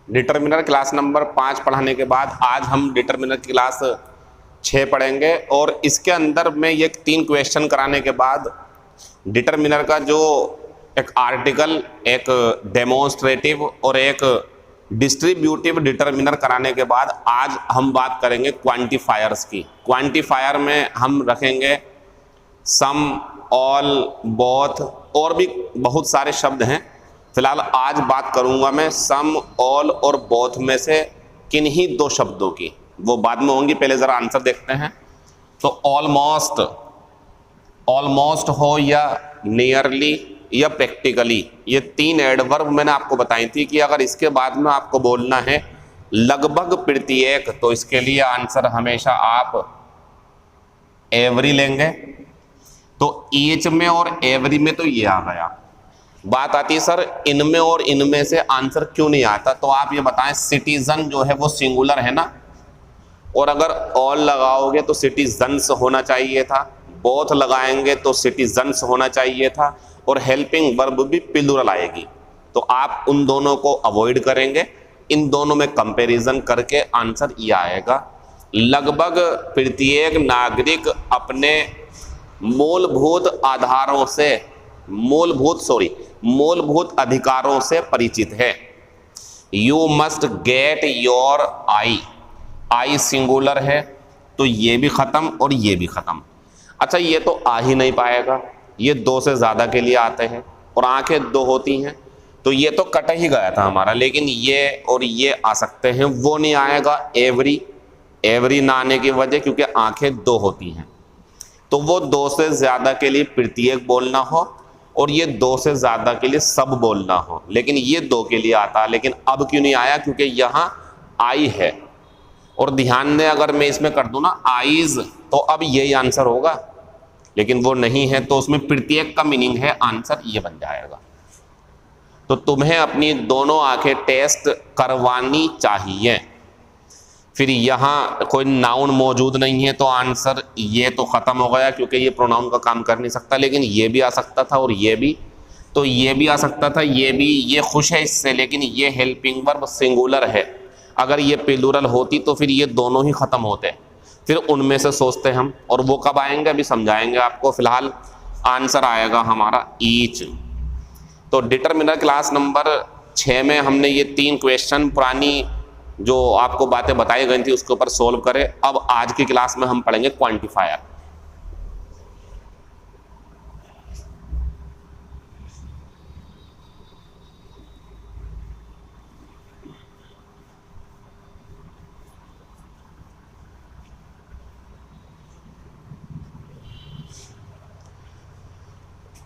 Determiner class number 5 पढ़ाने के बाद आज हम डिटर्मिनर क्लास 6 पढ़ेंगे और इसके अंदर में ये 3 क्वेश्चन कराने के बाद डिटर्मिनर का जो एक आर्टिकल, एक डेमोन्स्ट्रेटिव और एक डिस्ट्रीब्यूटिव डिटर्मिनर कराने के बाद आज हम बात करेंगे क्वांटिफायर्स की। क्वांटिफायर में हम रखेंगे सम, ऑल, बोथ और भी बहुत सारे शब्द हैं। फिलहाल आज बात करूंगा मैं सम, ऑल और बोथ में से किन्हीं 2 शब्दों की, वो बाद में होंगी। पहले ज़रा आंसर देखते हैं। तो ऑलमोस्ट, ऑलमोस्ट हो या नियरली या प्रैक्टिकली, ये 3 एडवर्ब मैंने आपको बताई थी कि अगर इसके बाद में आपको बोलना है लगभग प्रत्येक, तो इसके लिए आंसर हमेशा आप एवरी लेंगे। तो ईच में और एवरी में तो ये आ गया। बात आती है सर इनमें और इनमें से आंसर क्यों नहीं आता, तो आप ये बताएं सिटीजन जो है वो सिंगुलर है ना, और अगर ऑल लगाओगे तो सिटीजन्स होना चाहिए था, बोथ लगाएंगे तो सिटीजन्स होना चाहिए था, और हेल्पिंग वर्ब भी प्लूरल आएगी। तो आप उन दोनों को अवॉइड करेंगे, इन दोनों में कंपैरिजन करके आंसर ये आएगा लगभग प्रत्येक नागरिक अपने मूलभूत आधारों से, मूलभूत अधिकारों से परिचित है। You must get your I, I singular है तो ये भी खत्म और ये भी खत्म। अच्छा ये तो आ ही नहीं पाएगा, ये 2 से ज़्यादा के लिए आते हैं और आंखें 2 होती हैं, तो ये तो कट ही गया था हमारा। लेकिन ये और ये आ सकते हैं, वो नहीं आएगा एवरी, एवरी ना आने की वजह क्योंकि आंखें 2 होती हैं। तो वो 2 से ज़्यादा के लिए प्रत्येक बोलना हो और ये 2 से ज़्यादा के लिए सब बोलना हो, लेकिन ये 2 के लिए आता। लेकिन अब क्यों नहीं आया, क्योंकि यहाँ आई है। और ध्यान दें अगर मैं इसमें कर दूं ना आईज, तो अब यही आंसर होगा, लेकिन वो नहीं है, तो उसमें प्रत्येक का मीनिंग है, आंसर ये बन जाएगा। तो तुम्हें अपनी दोनों आंखें टेस्ट करवानी चाहिए। फिर यहाँ कोई नाउन मौजूद नहीं है तो आंसर ये तो ख़त्म हो गया क्योंकि ये प्रोनाउन का काम कर नहीं सकता, लेकिन ये भी आ सकता था और ये भी, तो ये भी आ सकता था, ये भी, ये खुश है इससे, लेकिन ये हेल्पिंग वर्ब सिंगुलर है। अगर ये प्लूरल होती तो फिर ये दोनों ही ख़त्म होते, फिर उनमें से सोचते हम, और वो कब आएंगे अभी समझाएंगे आपको। फिलहाल आंसर आएगा हमारा ईच। तो डिटर्मिनर क्लास नंबर 6 में हमने ये 3 क्वेश्चन पुरानी जो आपको बातें बताई गई थी उसके ऊपर सोल्व करें। अब आज की क्लास में हम पढ़ेंगे क्वांटिफायर।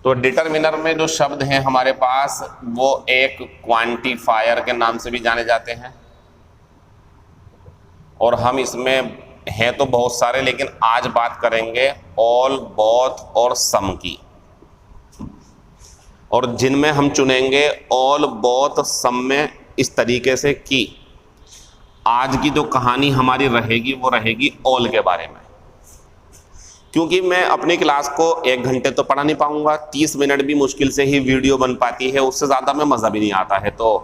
तो डिटर्मिनर में जो शब्द हैं हमारे पास वो एक क्वांटिफायर के नाम से भी जाने जाते हैं, और हम इसमें हैं तो बहुत सारे, लेकिन आज बात करेंगे ऑल, बोथ और सम की। और जिनमें हम चुनेंगे ऑल, बोथ, सम में इस तरीके से कि आज की जो कहानी हमारी रहेगी वो रहेगी ऑल के बारे में, क्योंकि मैं अपनी क्लास को 1 घंटे तो पढ़ा नहीं पाऊंगा, 30 मिनट भी मुश्किल से ही वीडियो बन पाती है, उससे ज़्यादा में मज़ा भी नहीं आता है। तो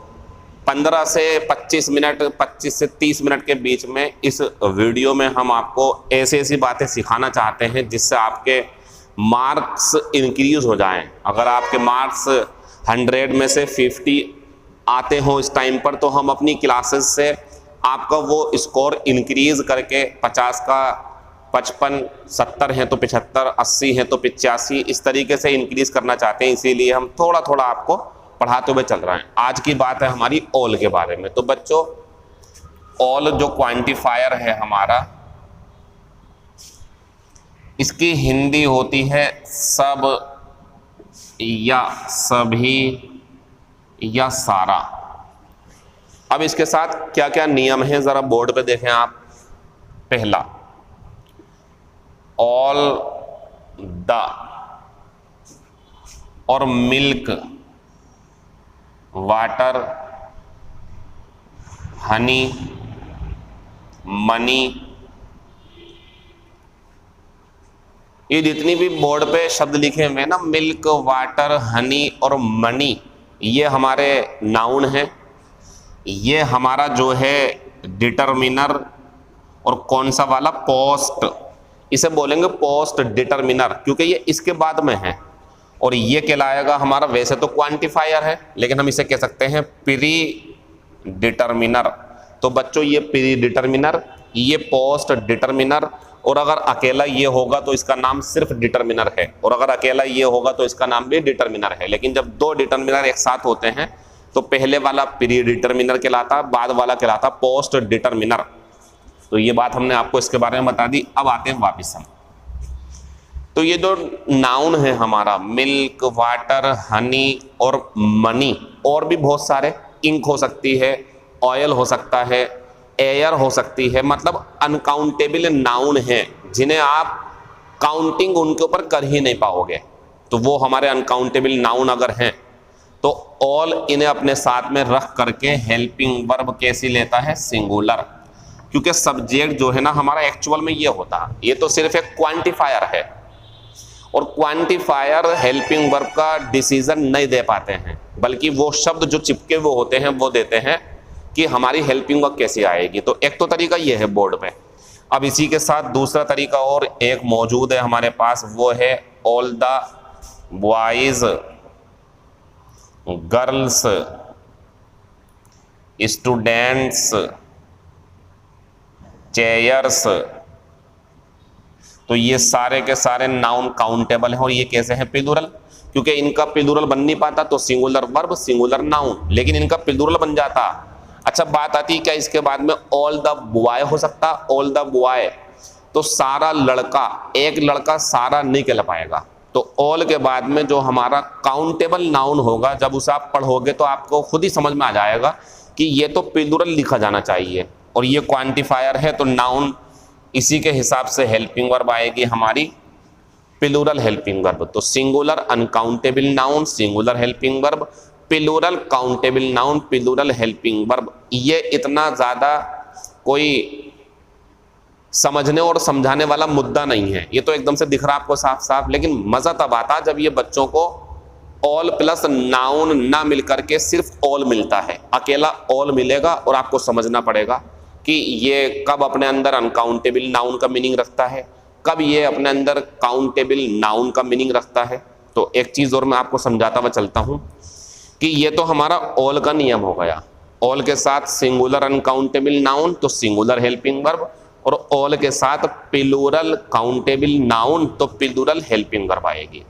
15 से 25 मिनट, 25 से 30 मिनट के बीच में इस वीडियो में हम आपको ऐसी ऐसी बातें सिखाना चाहते हैं जिससे आपके मार्क्स इंक्रीज हो जाएं। अगर आपके मार्क्स 100 में से 50 आते हों इस टाइम पर, तो हम अपनी क्लासेस से आपका वो स्कोर इंक्रीज करके 50 का 55, 70 हैं तो 75, 80 हैं तो 85, इस तरीके से इंक्रीज करना चाहते हैं। इसीलिए हम थोड़ा थोड़ा आपको पढ़ाते हुए चल रहे हैं। आज की बात है हमारी ऑल के बारे में। तो बच्चों ऑल जो क्वांटिफायर है हमारा, इसकी हिंदी होती है सब या सभी या सारा। अब इसके साथ क्या क्या नियम है जरा बोर्ड पे देखें आप। पहला, ऑल द और मिल्क, वाटर, हनी, मनी, ये जितनी भी बोर्ड पे शब्द लिखे हुए हैं ना, मिल्क, वाटर, हनी और मनी, ये हमारे नाउन हैं। ये हमारा जो है डिटरमिनर, और कौन सा वाला, पोस्ट, इसे बोलेंगे पोस्ट डिटरमिनर क्योंकि ये इसके बाद में है। और ये कहलाएगा हमारा, वैसे तो क्वांटिफायर है लेकिन हम इसे कह सकते हैं प्री डिटरमिनर। तो बच्चों ये प्री डिटरमिनर, ये पोस्ट डिटरमिनर, और अगर अकेला ये होगा तो इसका नाम सिर्फ डिटरमिनर है, और अगर अकेला ये होगा तो इसका नाम भी डिटरमिनर है। लेकिन जब दो डिटरमिनर एक साथ होते हैं तो पहले वाला प्री डिटरमिनर कहलाता, बाद वाला कहलाता पोस्ट डिटरमिनर। तो ये बात हमने आपको इसके बारे में बता दी। अब आते हैं वापिस हम, तो ये जो नाउन है हमारा, मिल्क, वाटर, हनी और मनी, और भी बहुत सारे, इंक हो सकती है, ऑयल हो सकता है, एयर हो सकती है, मतलब अनकाउंटेबल नाउन है जिन्हें आप काउंटिंग उनके ऊपर कर ही नहीं पाओगे। तो वो हमारे अनकाउंटेबल नाउन अगर हैं तो ऑल इन्हें अपने साथ में रख करके हेल्पिंग वर्ब कैसी लेता है, सिंगुलर। क्योंकि सब्जेक्ट जो है ना हमारा एक्चुअल में ये होता है, ये तो सिर्फ एक क्वांटिफायर है, और क्वांटिफायर हेल्पिंग वर्ब का डिसीजन नहीं दे पाते हैं, बल्कि वो शब्द जो चिपके हुए होते हैं वो देते हैं कि हमारी हेल्पिंग वर्ब कैसे आएगी। तो एक तो तरीका ये है बोर्ड पे। अब इसी के साथ दूसरा तरीका और एक मौजूद है हमारे पास, वो है all the boys, girls, students, chairs. तो ये सारे के सारे नाउन काउंटेबल हैं, और ये कैसे हैं, प्लूरल, क्योंकि इनका प्लूरल बन नहीं पाता तो सिंगुलर वर्ब सिंगुलर नाउन, लेकिन इनका प्लूरल बन जाता। अच्छा बात आती है क्या इसके बाद में, ऑल द बॉय हो सकता, ऑल द बॉय, तो सारा लड़का, एक लड़का सारा नहीं कहला पाएगा। तो ऑल के बाद में जो हमारा काउंटेबल नाउन होगा, जब उसे आप पढ़ोगे तो आपको खुद ही समझ में आ जाएगा कि ये तो प्लूरल लिखा जाना चाहिए, और ये क्वांटिफायर है तो नाउन इसी के हिसाब से हेल्पिंग वर्ब आएगी हमारी प्लूरल हेल्पिंग वर्ब। तो singular uncountable noun singular helping verb, plural countable noun plural helping verb. ये इतना ज़्यादा कोई समझने और समझाने वाला मुद्दा नहीं है, ये तो एकदम से दिख रहा आपको साफ साफ। लेकिन मज़ा तब आता जब ये बच्चों को ऑल प्लस नाउन ना मिलकर के सिर्फ ऑल मिलता है, अकेला ऑल मिलेगा, और आपको समझना पड़ेगा कि ये कब अपने अंदर अनकाउंटेबल नाउन का मीनिंग रखता है, कब ये अपने अंदर काउंटेबल नाउन का मीनिंग रखता है। तो एक चीज़ और मैं आपको समझाता हुआ चलता हूँ कि ये तो हमारा ऑल का नियम हो गया, ऑल के साथ सिंगुलर अनकाउंटेबल नाउन तो सिंगुलर हेल्पिंग वर्ब, और ऑल के साथ प्लूरल काउंटेबल नाउन तो प्लूरल हेल्पिंग वर्ब आएगी।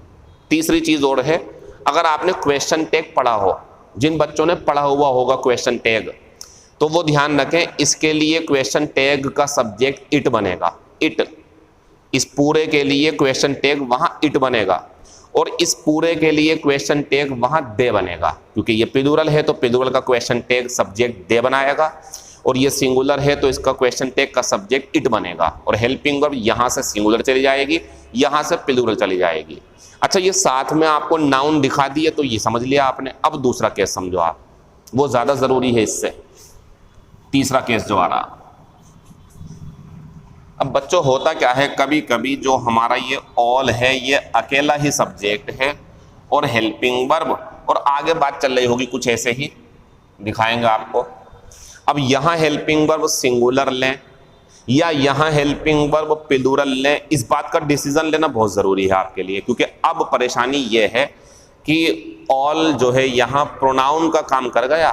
तीसरी चीज़ और है, अगर आपने क्वेश्चन टैग पढ़ा हो, जिन बच्चों ने पढ़ा हुआ होगा क्वेश्चन टैग, तो वो ध्यान रखें इसके लिए क्वेश्चन टैग का सब्जेक्ट इट बनेगा, इट। इस पूरे के लिए क्वेश्चन टैग वहां इट बनेगा, और इस पूरे के लिए क्वेश्चन टैग वहां दे बनेगा, क्योंकि ये प्लूरल है तो प्लूरल का क्वेश्चन टैग सब्जेक्ट दे बनाएगा, और ये सिंगुलर है तो इसका क्वेश्चन टैग का सब्जेक्ट इट बनेगा, और हेल्पिंग वर्ब यहाँ से सिंगुलर चली जाएगी, यहाँ से प्लूरल चली जाएगी। अच्छा ये साथ में आपको नाउन दिखा दिए तो ये समझ लिया आपने। अब दूसरा केस समझो आप, वो ज़्यादा ज़रूरी है इससे। तीसरा केस जो आ रहा, अब बच्चों होता क्या है, कभी कभी जो हमारा ये ऑल है ये अकेला ही सब्जेक्ट है और हेल्पिंग वर्ब, और आगे बात चल रही होगी कुछ ऐसे ही दिखाएंगे आपको। अब यहाँ हेल्पिंग वर्ब सिंगुलर लें या यहाँ हेल्पिंग वर्ब प्लूरल लें, इस बात का डिसीजन लेना बहुत ज़रूरी है आपके लिए, क्योंकि अब परेशानी ये है कि ऑल जो है यहाँ प्रोनाउन का काम कर गया,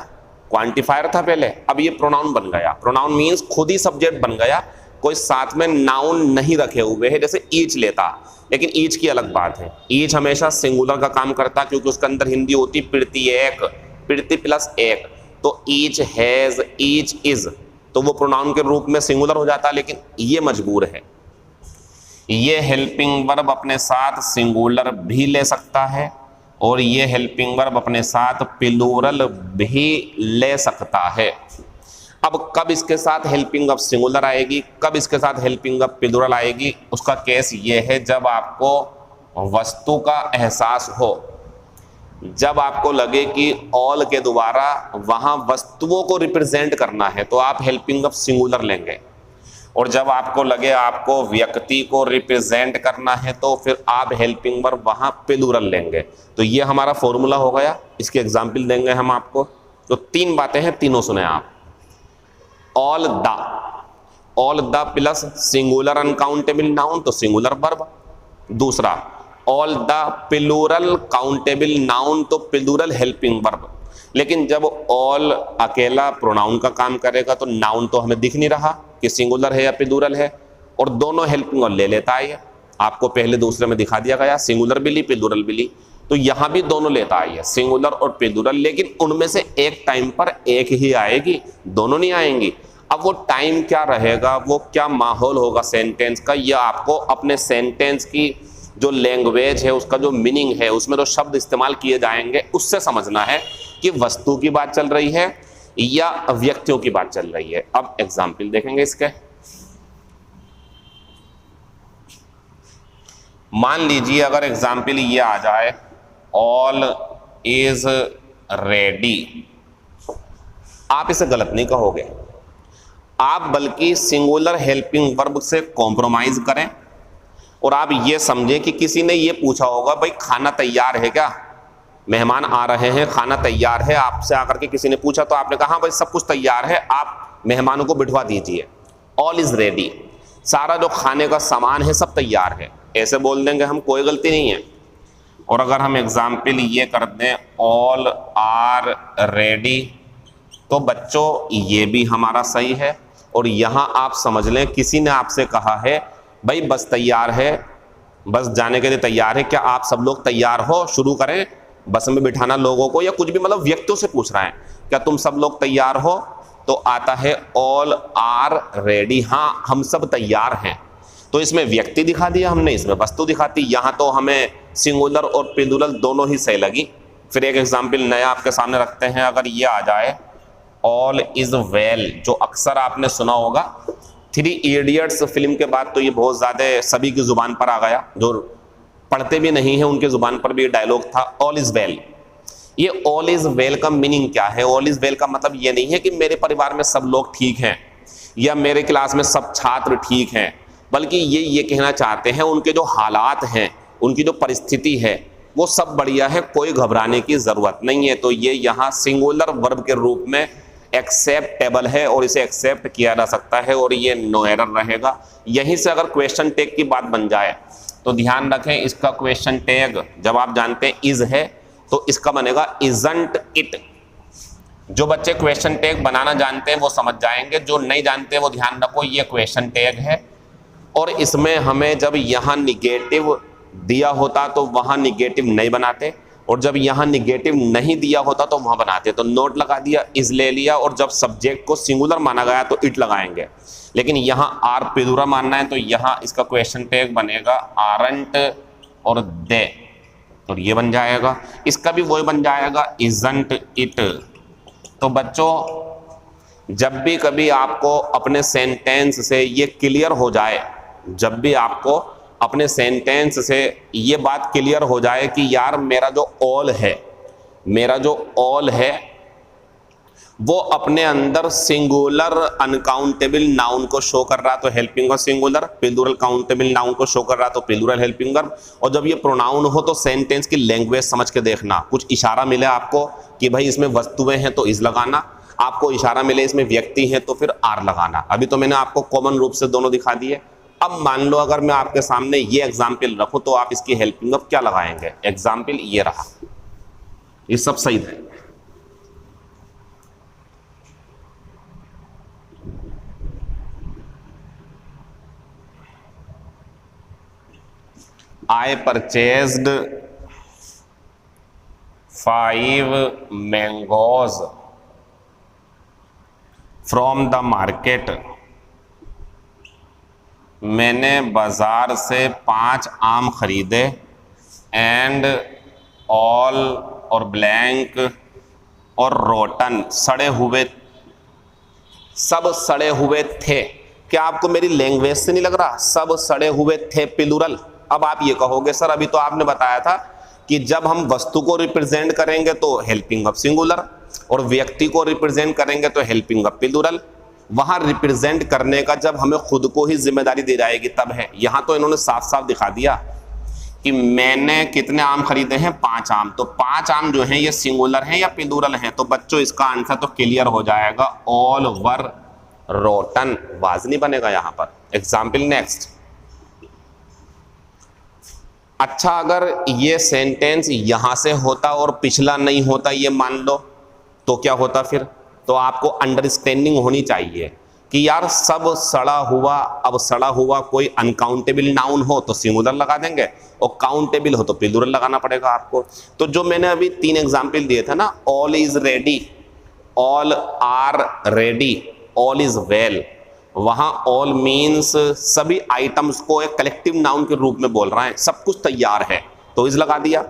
क्वांटिफायर था पहले, अब ये प्रोनाउन बन गया। प्रोनाउन मीन्स खुद ही सब्जेक्ट बन गया, कोई साथ में नाउन नहीं रखे हुए है। जैसे ईच लेता, लेकिन ईच की अलग बात है, ईच हमेशा सिंगुलर का काम करता क्योंकि उसके अंदर हिंदी होती प्रीति एक, प्रीति प्लस एक, तो ईच हैज, ईच इज, तो वो प्रोनाउन के रूप में सिंगुलर हो जाता। लेकिन ये मजबूर है, ये हेल्पिंग वर्ब अपने साथ सिंगुलर भी ले सकता है और ये हेल्पिंग वर्ब अपने साथ प्लूरल भी ले सकता है। अब कब इसके साथ हेल्पिंग वर्ब सिंगुलर आएगी, कब इसके साथ हेल्पिंग वर्ब प्लूरल आएगी, उसका केस ये है जब आपको वस्तु का एहसास हो, जब आपको लगे कि ऑल के द्वारा वहां वस्तुओं को रिप्रेजेंट करना है तो आप हेल्पिंग वर्ब सिंगुलर लेंगे, और जब आपको लगे आपको व्यक्ति को रिप्रेजेंट करना है तो फिर आप हेल्पिंग वर्ब वहां प्लूरल लेंगे। तो ये हमारा फॉर्मूला हो गया, इसके एग्जाम्पल देंगे हम आपको। तो तीन बातें हैं, तीनों सुने आप। All the plus singular uncountable noun तो सिंगुलर वर्ब। दूसरा all the plural countable noun तो प्लूरल हेल्पिंग वर्ब। लेकिन जब ऑल अकेला प्रोनाउन का काम करेगा तो नाउन तो हमें दिख नहीं रहा कि सिंगुलर है या प्लूरल है, और दोनों हेल्पिंग और ले लेता है। आपको पहले दूसरे में दिखा दिया गया, सिंगुलर भी ली प्लूरल भी ली, तो यहां भी दोनों लेता है, सिंगुलर और प्लूरल। लेकिन उनमें से एक टाइम पर एक ही आएगी, दोनों नहीं आएंगी। अब वो टाइम क्या रहेगा, वो क्या माहौल होगा सेंटेंस का, यह आपको अपने सेंटेंस की जो लैंग्वेज है, उसका जो मीनिंग है, उसमें जो शब्द इस्तेमाल किए जाएंगे, उससे समझना है कि वस्तु की बात चल रही है या व्यक्तियों की बात चल रही है। अब एग्जाम्पल देखेंगे इसके। मान लीजिए अगर एग्जाम्पल ये आ जाए, ऑल इज रेडी, आप इसे गलत नहीं कहोगे, आप बल्कि सिंगुलर हेल्पिंग वर्ब से कॉम्प्रोमाइज करें और आप ये समझें कि किसी ने ये पूछा होगा, भाई खाना तैयार है क्या, मेहमान आ रहे हैं, खाना तैयार है, आपसे आकर के किसी ने पूछा तो आपने कहा हाँ भाई सब कुछ तैयार है, आप मेहमानों को बिठवा दीजिए। ऑल इज रेडी, सारा जो खाने का सामान है सब तैयार है, ऐसे बोल देंगे हम, कोई गलती नहीं है। और अगर हम एग्जाम्पल ये कर दें, ऑल आर रेडी, तो बच्चों ये भी हमारा सही है। और यहाँ आप समझ लें किसी ने आपसे कहा है भाई बस तैयार है, बस जाने के लिए तैयार है, क्या आप सब लोग तैयार हो, शुरू करें बस में बिठाना लोगों को, या कुछ भी, मतलब व्यक्तियों से पूछ रहे हैं क्या तुम सब लोग तैयार हो, तो आता है ऑल आर रेडी, हाँ हम सब तैयार हैं। तो इसमें व्यक्ति दिखा दिया हमने, इसमें वस्तु दिखाती, यहाँ तो हमें सिंगुलर और प्लूरल दोनों ही सही लगी। फिर एक एग्जाम्पल नया आपके सामने रखते हैं, अगर ये आ जाए ऑल इज वेल, जो अक्सर आपने सुना होगा, 3 इडियट्स फिल्म के बाद तो ये बहुत ज़्यादा सभी की जुबान पर आ गया, जो पढ़ते भी नहीं है उनके जुबान पर भी ये डायलॉग था, ऑल इज वेल। ये ऑल इज वेल का मीनिंग क्या है? ऑल इज वेल का मतलब ये नहीं है कि मेरे परिवार में सब लोग ठीक हैं या मेरे क्लास में सब छात्र ठीक हैं, बल्कि ये कहना चाहते हैं उनके जो हालात हैं, उनकी जो परिस्थिति है, वो सब बढ़िया है, कोई घबराने की ज़रूरत नहीं है। तो ये यहाँ सिंगुलर वर्ब के रूप में एक्सेप्टेबल है और इसे एक्सेप्ट किया जा सकता है और ये नो एरर रहेगा। यहीं से अगर क्वेश्चन टैग की बात बन जाए तो ध्यान रखें, इसका क्वेश्चन टैग जब आप जानते हैं इज है तो इसका बनेगा इजंट इट। जो बच्चे क्वेश्चन टैग बनाना जानते हैं वो समझ जाएंगे, जो नहीं जानते वो ध्यान रखो, ये क्वेश्चन टैग है और इसमें हमें जब यहाँ निगेटिव दिया होता तो वहाँ निगेटिव नहीं बनाते, और जब यहाँ निगेटिव नहीं दिया होता तो वहाँ बनाते। तो नोट लगा दिया, इज ले लिया, और जब सब्जेक्ट को सिंगुलर माना गया तो इट लगाएंगे। लेकिन यहाँ आर प्लूरल मानना है तो यहाँ इसका क्वेश्चन टैग बनेगा आरंट और दे, और ये बन जाएगा। इसका भी वही बन जाएगा इजंट इट। तो बच्चों जब भी कभी आपको अपने सेंटेंस से ये क्लियर हो जाए, जब भी आपको अपने सेंटेंस से ये बात क्लियर हो जाए कि यार मेरा जो ऑल है वो अपने अंदर सिंगुलर अनकाउंटेबल नाउन को शो कर रहा तो helping verb singular, plural countable noun को शो कर रहा तो प्लूरल हेल्पिंग वर्ब, और जब ये प्रोनाउन हो तो सेंटेंस की लैंग्वेज समझ के देखना, कुछ इशारा मिले आपको कि भाई इसमें वस्तुएं हैं तो इज लगाना, आपको इशारा मिले इसमें व्यक्ति हैं तो फिर आर लगाना। अभी तो मैंने आपको कॉमन रूप से दोनों दिखा दिए। अब मान लो अगर मैं आपके सामने ये एग्जाम्पल रखूं तो आप इसकी हेल्पिंग वर्ब क्या लगाएंगे? एग्जाम्पल ये रहा, ये सब सही है। I purchased 5 mangoes from the market. मैंने बाजार से 5 आम खरीदे। एंड ऑल और ब्लैंक और रोटन, सड़े हुए, सब सड़े हुए थे। क्या आपको मेरी लैंग्वेज से नहीं लग रहा? सब सड़े हुए थे प्लूरल। अब आप ये कहोगे सर अभी तो आपने बताया था कि जब हम वस्तु को रिप्रेजेंट करेंगे तो हेल्पिंग वर्ब सिंगुलर और व्यक्ति को रिप्रेजेंट करेंगे तो हेल्पिंग वर्ब प्लूरल। वहां रिप्रेजेंट करने का जब हमें खुद को ही जिम्मेदारी दी जाएगी तब है। यहां तो इन्होंने साफ साफ दिखा दिया कि मैंने कितने आम खरीदे हैं, 5 आम। तो 5 आम जो हैं ये सिंगुलर हैं या प्लूरल हैं? तो बच्चों इसका आंसर तो क्लियर हो जाएगा, ऑल वर रोटन। वाज नहीं बनेगा यहां पर। Example next. अच्छा, अगर ये सेंटेंस यहां से होता और पिछला नहीं होता, ये मान लो, तो क्या होता फिर? तो आपको अंडरस्टैंडिंग होनी चाहिए कि यार सब सड़ा हुआ, अब सड़ा हुआ कोई अनकाउंटेबल नाउन हो तो सिंगुलर लगा देंगे, और काउंटेबल हो तो प्लूरल लगाना पड़ेगा आपको। तो जो मैंने अभी 3 एग्जाम्पल दिए थे ना, all is ready, all are ready, all is well, वहां ऑल मीन्स सभी आइटम्स को एक कलेक्टिव नाउन के रूप में बोल रहा है, सब कुछ तैयार है तो इज लगा दिया।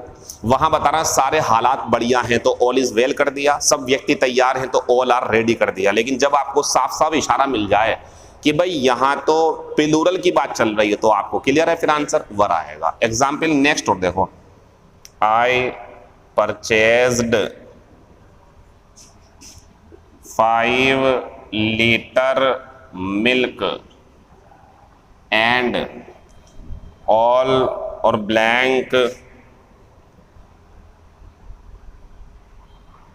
वहां बता रहा सारे हालात बढ़िया हैं तो ऑल इज वेल कर दिया, सब व्यक्ति तैयार हैं तो ऑल आर रेडी कर दिया। लेकिन जब आपको साफ साफ इशारा मिल जाए कि भाई यहां तो प्लूरल की बात चल रही है तो आपको क्लियर है, फिर आंसर वर आएगा। एग्जाम्पल नेक्स्ट और देखो, I purchased 5 litre milk and all और ब्लैंक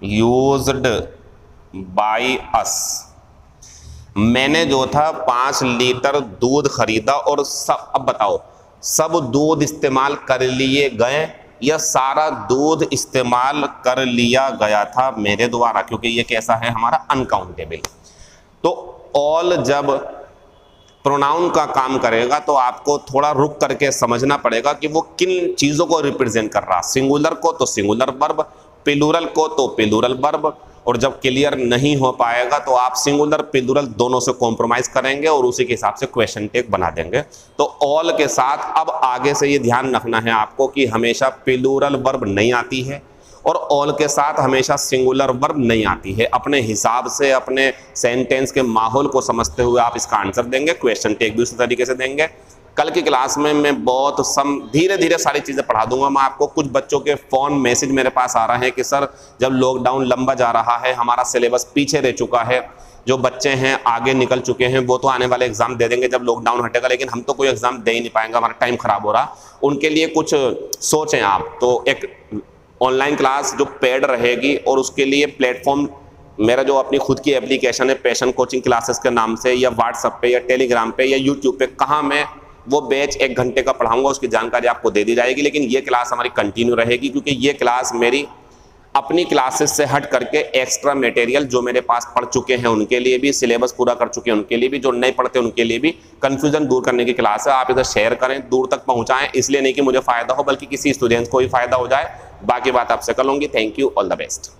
यूज्ड बाय अस। मैंने जो था 5 लीटर दूध खरीदा और सब, अब बताओ, सब दूध इस्तेमाल कर लिए गए या सारा दूध इस्तेमाल कर लिया गया था मेरे द्वारा, क्योंकि ये कैसा है हमारा अनकाउंटेबल। तो ऑल जब प्रोनाउन का काम करेगा तो आपको थोड़ा रुक करके समझना पड़ेगा कि वो किन चीजों को रिप्रेजेंट कर रहा, सिंगुलर को तो सिंगुलर वर्ब, प्लूरल को तो प्लूरल वर्ब। और जब क्लियर नहीं हो पाएगा तो आप सिंगुलर प्लूरल दोनों से कॉम्प्रोमाइज करेंगे और उसी के हिसाब से क्वेश्चन टेक बना देंगे। तो ऑल के साथ अब आगे से ये ध्यान रखना है आपको कि हमेशा प्लूरल वर्ब नहीं आती है और ऑल के साथ हमेशा सिंगुलर वर्ब नहीं आती है। अपने हिसाब से अपने सेंटेंस के माहौल को समझते हुए आप इसका आंसर देंगे, क्वेश्चन टेक भी उसी तरीके से देंगे। कल की क्लास में मैं बहुत धीरे धीरे सारी चीज़ें पढ़ा दूंगा मैं आपको। कुछ बच्चों के फ़ोन मैसेज मेरे पास आ रहे हैं कि सर जब लॉकडाउन लंबा जा रहा है, हमारा सिलेबस पीछे रह चुका है, जो बच्चे हैं आगे निकल चुके हैं वो तो आने वाले एग्जाम दे देंगे जब लॉकडाउन हटेगा, लेकिन हम तो कोई एग्जाम दे ही नहीं पाएंगे, हमारा टाइम खराब हो रहा। उनके लिए कुछ सोचें आप। तो एक ऑनलाइन क्लास जो पेड रहेगी और उसके लिए प्लेटफॉर्म मेरा जो अपनी खुद की एप्लीकेशन है पैशन कोचिंग क्लासेस के नाम से, या व्हाट्सएप पे या टेलीग्राम पे या यूट्यूब पे, कहाँ मैं वो बैच 1 घंटे का पढ़ाऊंगा उसकी जानकारी आपको दे दी जाएगी। लेकिन ये क्लास हमारी कंटिन्यू रहेगी क्योंकि ये क्लास मेरी अपनी क्लासेस से हट करके एक्स्ट्रा मटेरियल जो मेरे पास पढ़ चुके हैं उनके लिए भी, सिलेबस पूरा कर चुके हैं उनके लिए भी, जो नहीं पढ़ते उनके लिए भी कंफ्यूजन दूर करने की क्लास है। आप इसे शेयर करें, दूर तक पहुंचाएं, इसलिए नहीं कि मुझे फायदा हो बल्कि किसी स्टूडेंट्स को भी फायदा हो जाए। बाकी बात आपसे कर लूंगी। Thank you, all the best.